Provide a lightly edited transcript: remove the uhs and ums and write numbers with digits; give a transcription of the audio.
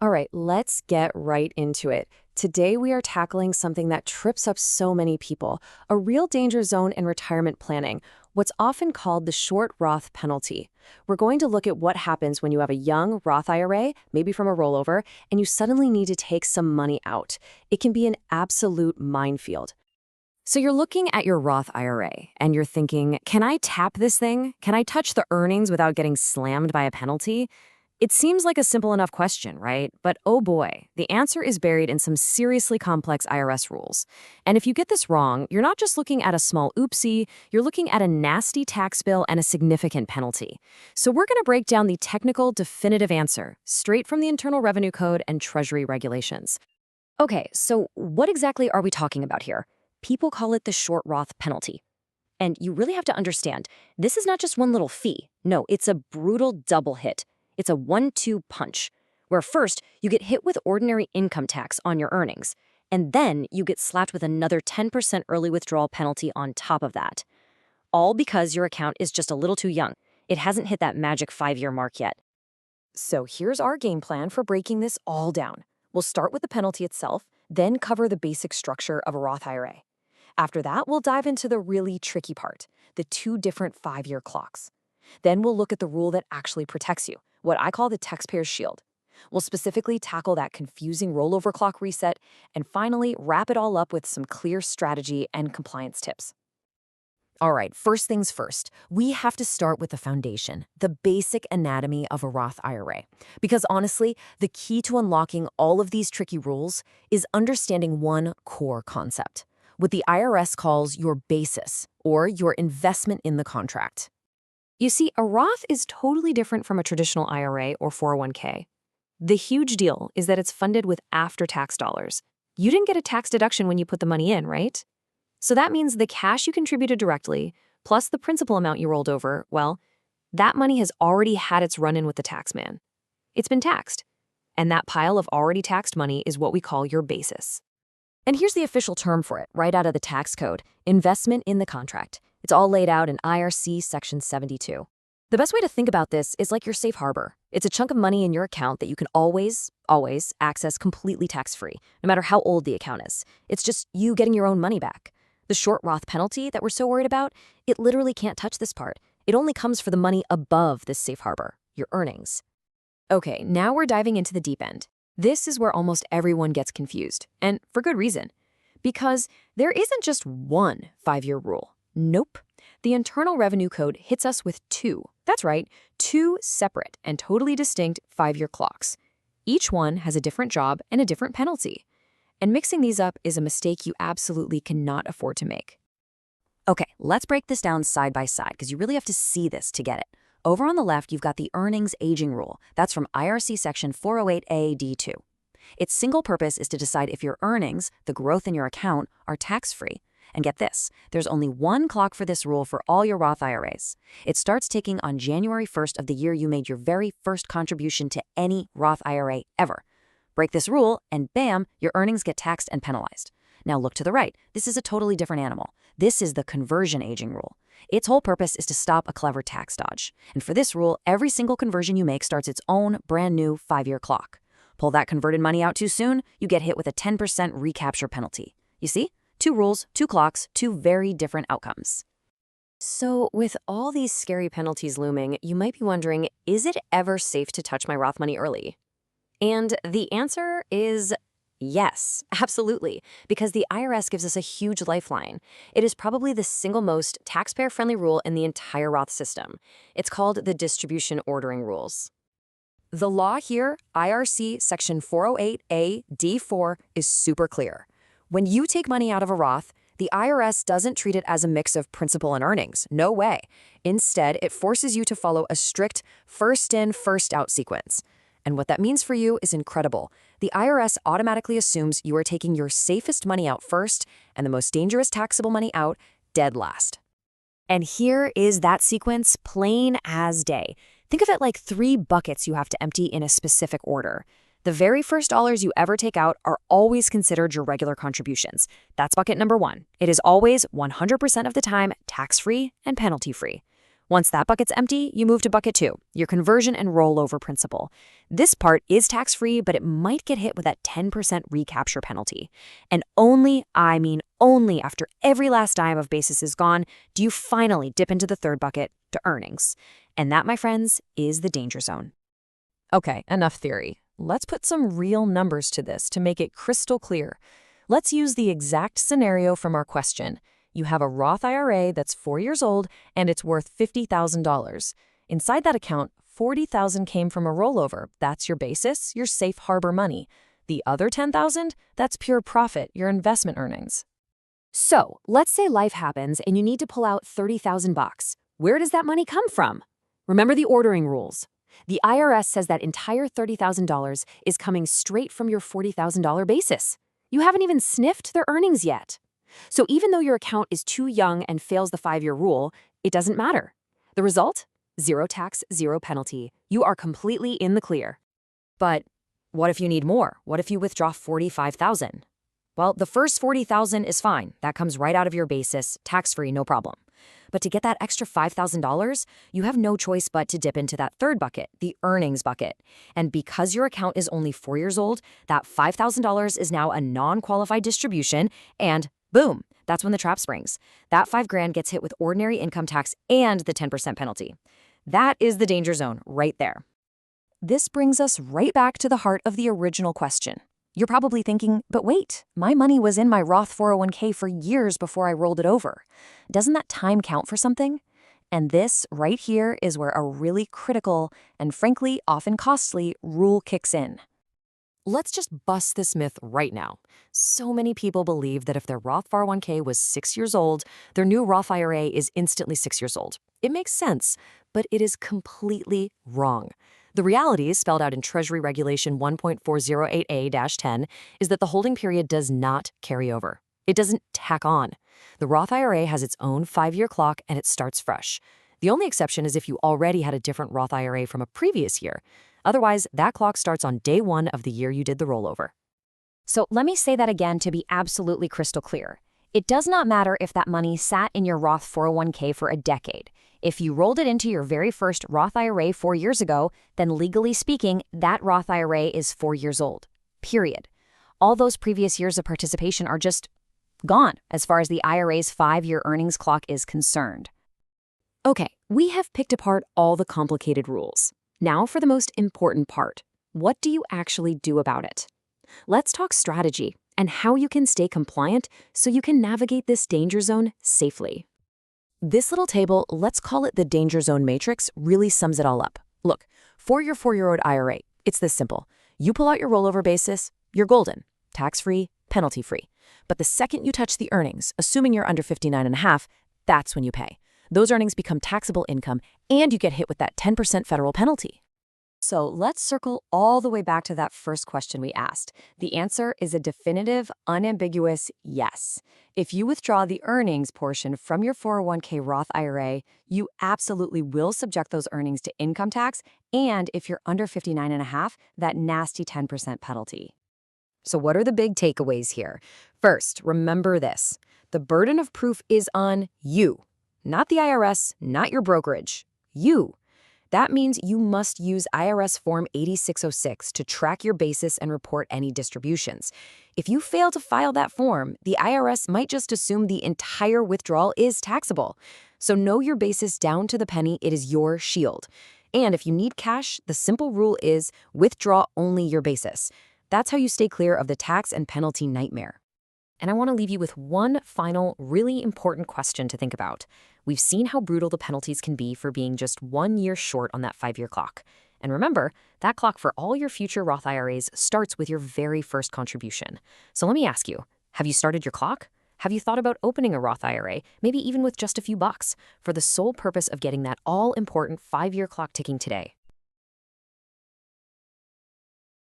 All right, let's get right into it. Today, we are tackling something that trips up so many people, a real danger zone in retirement planning, what's often called the short Roth penalty. We're going to look at what happens when you have a young Roth IRA, maybe from a rollover, and you suddenly need to take some money out. It can be an absolute minefield. So you're looking at your Roth IRA, and you're thinking, can I tap this thing? Can I touch the earnings without getting slammed by a penalty? It seems like a simple enough question, right? But oh boy, the answer is buried in some seriously complex IRS rules. And if you get this wrong, you're not just looking at a small oopsie, you're looking at a nasty tax bill and a significant penalty. So we're going to break down the technical, definitive answer, straight from the Internal Revenue Code and Treasury Regulations. Okay, so what exactly are we talking about here? People call it the short Roth penalty. And you really have to understand, this is not just one little fee. No, it's a brutal double hit. It's a 1-2 punch, where first you get hit with ordinary income tax on your earnings, and then you get slapped with another 10% early withdrawal penalty on top of that. All because your account is just a little too young. It hasn't hit that magic 5-year mark yet. So here's our game plan for breaking this all down. We'll start with the penalty itself, then cover the basic structure of a Roth IRA. After that, we'll dive into the really tricky part, the 2 different 5-year clocks. Then we'll look at the rule that actually protects you, what I call the taxpayer's shield. We'll specifically tackle that confusing rollover clock reset, and finally wrap it all up with some clear strategy and compliance tips. All right, first things first, we have to start with the foundation, the basic anatomy of a Roth IRA. Because honestly, the key to unlocking all of these tricky rules is understanding one core concept, what the IRS calls your basis, or your investment in the contract. You see, a Roth is totally different from a traditional IRA or 401k. The huge deal is that it's funded with after-tax dollars. You didn't get a tax deduction when you put the money in, right? So that means the cash you contributed directly, plus the principal amount you rolled over, well, that money has already had its run-in with the taxman. It's been taxed. And that pile of already taxed money is what we call your basis. And here's the official term for it, right out of the tax code, investment in the contract. It's all laid out in IRC Section 72. The best way to think about this is like your safe harbor. It's a chunk of money in your account that you can always access completely tax-free, no matter how old the account is. It's just you getting your own money back. The short Roth penalty that we're so worried about, it literally can't touch this part. It only comes for the money above this safe harbor, your earnings. Okay, now we're diving into the deep end. This is where almost everyone gets confused, and for good reason. Because there isn't just one 5-year rule. Nope. The Internal Revenue Code hits us with 2. That's right, 2 separate and totally distinct 5-year clocks. Each one has a different job and a different penalty. And mixing these up is a mistake you absolutely cannot afford to make. Okay, let's break this down side by side because you really have to see this to get it. Over on the left, you've got the earnings aging rule. That's from IRC Section 408A D2. Its single purpose is to decide if your earnings, the growth in your account, are tax-free. And get this, there's only one clock for this rule for all your Roth IRAs. It starts ticking on January 1st of the year you made your very first contribution to any Roth IRA ever. Break this rule, and bam, your earnings get taxed and penalized. Now look to the right. This is a totally different animal. This is the conversion aging rule. Its whole purpose is to stop a clever tax dodge. And for this rule, every single conversion you make starts its own brand new 5-year clock. Pull that converted money out too soon, you get hit with a 10% recapture penalty. You see? 2 rules, 2 clocks, 2 very different outcomes. So with all these scary penalties looming, you might be wondering, is it ever safe to touch my Roth money early? And the answer is yes, absolutely, because the IRS gives us a huge lifeline. It is probably the single most taxpayer-friendly rule in the entire Roth system. It's called the distribution ordering rules. The law here, IRC Section 408A D4, is super clear. When you take money out of a Roth, the IRS doesn't treat it as a mix of principal and earnings. No way. Instead, it forces you to follow a strict first in, first out sequence. And what that means for you is incredible. The IRS automatically assumes you are taking your safest money out first and the most dangerous taxable money out dead last. And here is that sequence plain as day. Think of it like 3 buckets you have to empty in a specific order. The very first dollars you ever take out are always considered your regular contributions. That's bucket number 1. It is always 100% of the time tax-free and penalty-free. Once that bucket's empty, you move to bucket 2, your conversion and rollover principal. This part is tax-free, but it might get hit with that 10% recapture penalty. And only, I mean only after every last dime of basis is gone, do you finally dip into the third bucket, to earnings. And that, my friends, is the danger zone. Okay, enough theory. Let's put some real numbers to this to make it crystal clear. Let's use the exact scenario from our question. You have a Roth IRA that's 4 years old and it's worth $50,000. Inside that account, $40,000 came from a rollover. That's your basis, your safe harbor money. The other $10,000, that's pure profit, your investment earnings. So, let's say life happens and you need to pull out $30,000. Where does that money come from? Remember the ordering rules. The IRS says that entire $30,000 is coming straight from your $40,000 basis. You haven't even sniffed their earnings yet. So even though your account is too young and fails the 5-year rule, it doesn't matter. The result? Zero tax, zero penalty. You are completely in the clear. But what if you need more? What if you withdraw $45,000? Well, the first $40,000 is fine. That comes right out of your basis, tax-free, no problem. But to get that extra $5,000, you have no choice but to dip into that third bucket, the earnings bucket. And because your account is only 4 years old, that $5,000 is now a non-qualified distribution, and boom, that's when the trap springs. That $5,000 gets hit with ordinary income tax and the 10% penalty. That is the danger zone right there. This brings us right back to the heart of the original question. You're probably thinking, but wait, my money was in my Roth 401k for years before I rolled it over. Doesn't that time count for something? And this right here is where a really critical and frankly often costly rule kicks in. Let's just bust this myth right now. So many people believe that if their Roth 401k was 6 years old, their new Roth IRA is instantly 6 years old. It makes sense, but it is completely wrong. The reality, spelled out in Treasury Regulation 1.408A-10, is that the holding period does not carry over. It doesn't tack on. The Roth IRA has its own 5-year clock and it starts fresh. The only exception is if you already had a different Roth IRA from a previous year. Otherwise, that clock starts on day 1 of the year you did the rollover. So let me say that again to be absolutely crystal clear. It does not matter if that money sat in your Roth 401k for a decade. If you rolled it into your very first Roth IRA 4 years ago, then legally speaking, that Roth IRA is 4 years old. Period. All those previous years of participation are just gone as far as the IRA's 5-year earnings clock is concerned. Okay, we have picked apart all the complicated rules. Now for the most important part. What do you actually do about it? Let's talk strategy and how you can stay compliant so you can navigate this danger zone safely. This little table, let's call it the danger zone matrix, really sums it all up. Look, for your 4-year-old IRA, it's this simple. You pull out your rollover basis, you're golden, tax-free, penalty-free. But the second you touch the earnings, assuming you're under 59.5, that's when you pay. Those earnings become taxable income, and you get hit with that 10% federal penalty. So let's circle all the way back to that first question we asked. The answer is a definitive, unambiguous yes. If you withdraw the earnings portion from your 401k Roth IRA, you absolutely will subject those earnings to income tax, and if you're under 59.5, that nasty 10% penalty. So what are the big takeaways here? First, remember this. The burden of proof is on you. Not the IRS, not your brokerage. You. That means you must use IRS Form 8606 to track your basis and report any distributions. If you fail to file that form, the IRS might just assume the entire withdrawal is taxable. So know your basis down to the penny. It is your shield. And if you need cash, the simple rule is withdraw only your basis. That's how you stay clear of the tax and penalty nightmare. And I want to leave you with one final, really important question to think about. We've seen how brutal the penalties can be for being just 1 year short on that 5-year clock. And remember, that clock for all your future Roth IRAs starts with your very first contribution. So let me ask you, have you started your clock? Have you thought about opening a Roth IRA, maybe even with just a few bucks, for the sole purpose of getting that all-important 5-year clock ticking today?